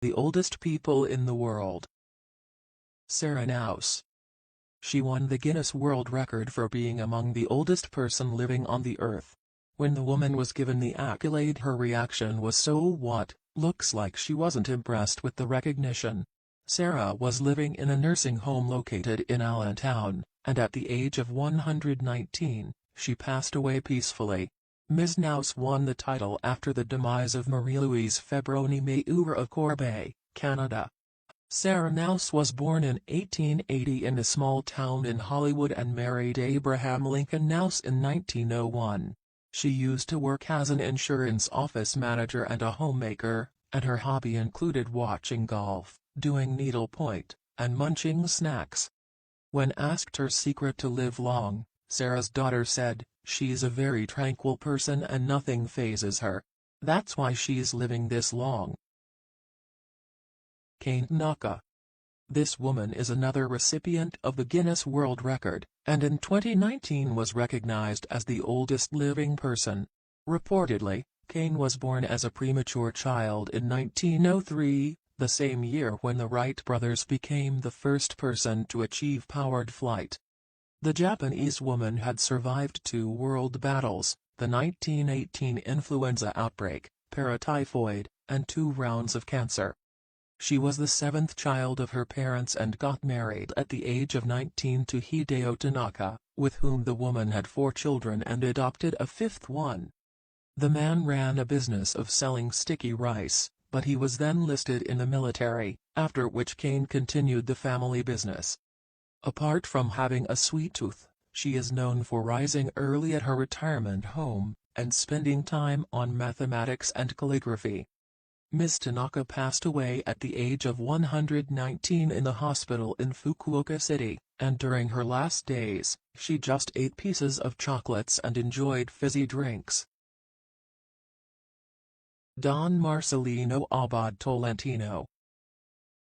The oldest people in the world. Sarah Knauss. She won the Guinness World Record for being among the oldest person living on the earth. When the woman was given the accolade, her reaction was, "So what?" Looks like she wasn't impressed with the recognition. Sarah was living in a nursing home located in Allentown, and at the age of 119, she passed away peacefully. Ms. Knauss won the title after the demise of Marie-Louise Fébroni-Méheur of Corbeil, Canada. Sarah Knauss was born in 1880 in a small town in Hollywood and married Abraham Lincoln Knauss in 1901. She used to work as an insurance office manager and a homemaker, and her hobby included watching golf, doing needlepoint, and munching snacks. When asked her secret to live long, Sarah's daughter said, "She's a very tranquil person and nothing phases her. That's why she's living this long." Kane Tanaka. This woman is another recipient of the Guinness World Record, and in 2019 was recognized as the oldest living person. Reportedly, Kane was born as a premature child in 1903, the same year when the Wright brothers became the first person to achieve powered flight. The Japanese woman had survived 2 world battles, the 1918 influenza outbreak, paratyphoid, and 2 rounds of cancer. She was the 7th child of her parents and got married at the age of 19 to Hideo Tanaka, with whom the woman had 4 children and adopted a 5th one. The man ran a business of selling sticky rice, but he was then listed in the military, after which Kane continued the family business. Apart from having a sweet tooth, she is known for rising early at her retirement home, and spending time on mathematics and calligraphy. Ms. Tanaka passed away at the age of 119 in the hospital in Fukuoka City, and during her last days, she just ate pieces of chocolates and enjoyed fizzy drinks. Don Marcelino Abad Tolentino.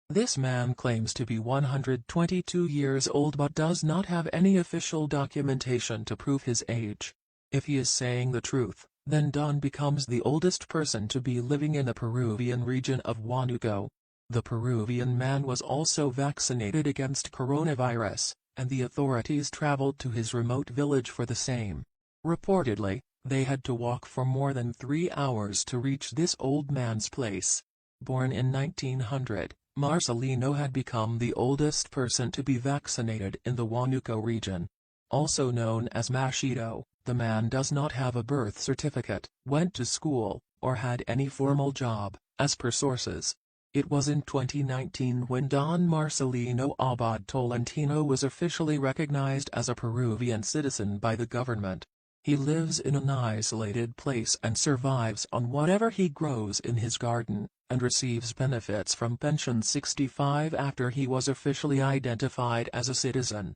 This man claims to be 122 years old but does not have any official documentation to prove his age. If he is saying the truth, then Don becomes the oldest person to be living in the Peruvian region of Huánuco. The Peruvian man was also vaccinated against coronavirus, and the authorities traveled to his remote village for the same. Reportedly, they had to walk for more than 3 hours to reach this old man's place. Born in 1900, Marcelino had become the oldest person to be vaccinated in the Huánuco region. Also known as Machito, the man does not have a birth certificate, went to school, or had any formal job, as per sources. It was in 2019 when Don Marcelino Abad Tolentino was officially recognized as a Peruvian citizen by the government. He lives in an isolated place and survives on whatever he grows in his garden, and receives benefits from Pension 65 after he was officially identified as a citizen.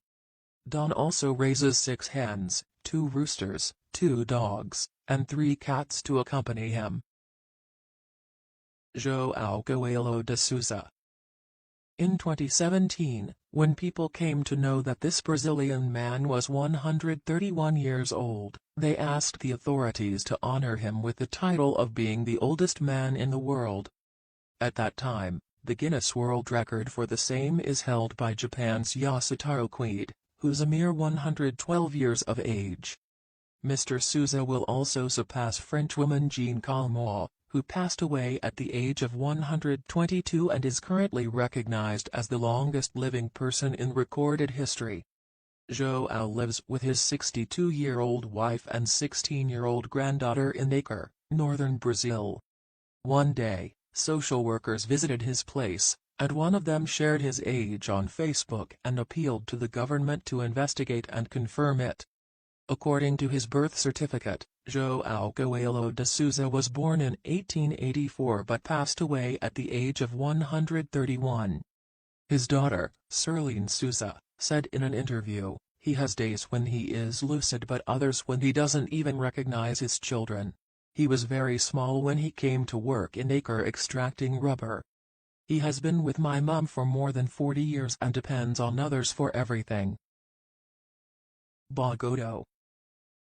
Don also raises 6 hens, 2 roosters, 2 dogs, and 3 cats to accompany him. João Coelho de Sousa. In 2017, when people came to know that this Brazilian man was 131 years old, they asked the authorities to honor him with the title of being the oldest man in the world. At that time, the Guinness World Record for the same is held by Japan's Yasutaro Quaid, who's a mere 112 years of age. Mr. Sousa will also surpass Frenchwoman Jeanne Calment, who passed away at the age of 122 and is currently recognized as the longest living person in recorded history. João lives with his 62-year-old wife and 16-year-old granddaughter in Acre, northern Brazil. One day, social workers visited his place, and one of them shared his age on Facebook and appealed to the government to investigate and confirm it. According to his birth certificate, João Coelho de Sousa was born in 1884 but passed away at the age of 131. His daughter, Sirlene Sousa, said in an interview, "He has days when he is lucid but others when he doesn't even recognize his children. He was very small when he came to work in Acre extracting rubber. He has been with my mum for more than 40 years and depends on others for everything." Bogoto.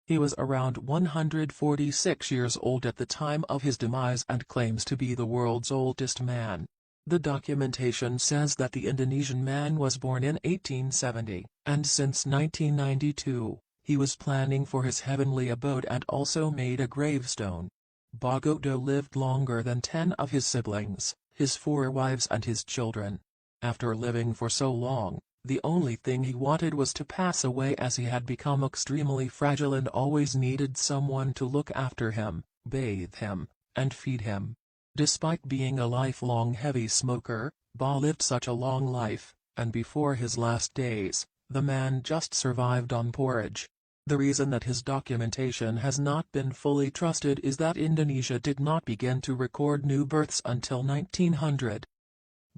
He was around 146 years old at the time of his demise and claims to be the world's oldest man. The documentation says that the Indonesian man was born in 1870, and since 1992, he was planning for his heavenly abode and also made a gravestone. Bogoto lived longer than 10 of his siblings, his 4 wives and his children. After living for so long, the only thing he wanted was to pass away, as he had become extremely fragile and always needed someone to look after him, bathe him, and feed him. Despite being a lifelong heavy smoker, Ba lived such a long life, and before his last days, the man just survived on porridge. The reason that his documentation has not been fully trusted is that Indonesia did not begin to record new births until 1900.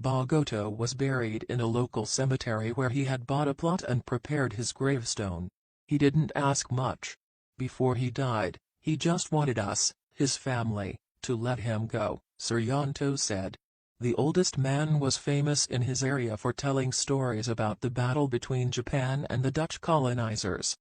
Bogoto was buried in a local cemetery where he had bought a plot and prepared his gravestone. He didn't ask much. Before he died, he just wanted us, his family, to let him go, Suryanto said. The oldest man was famous in his area for telling stories about the battle between Japan and the Dutch colonizers.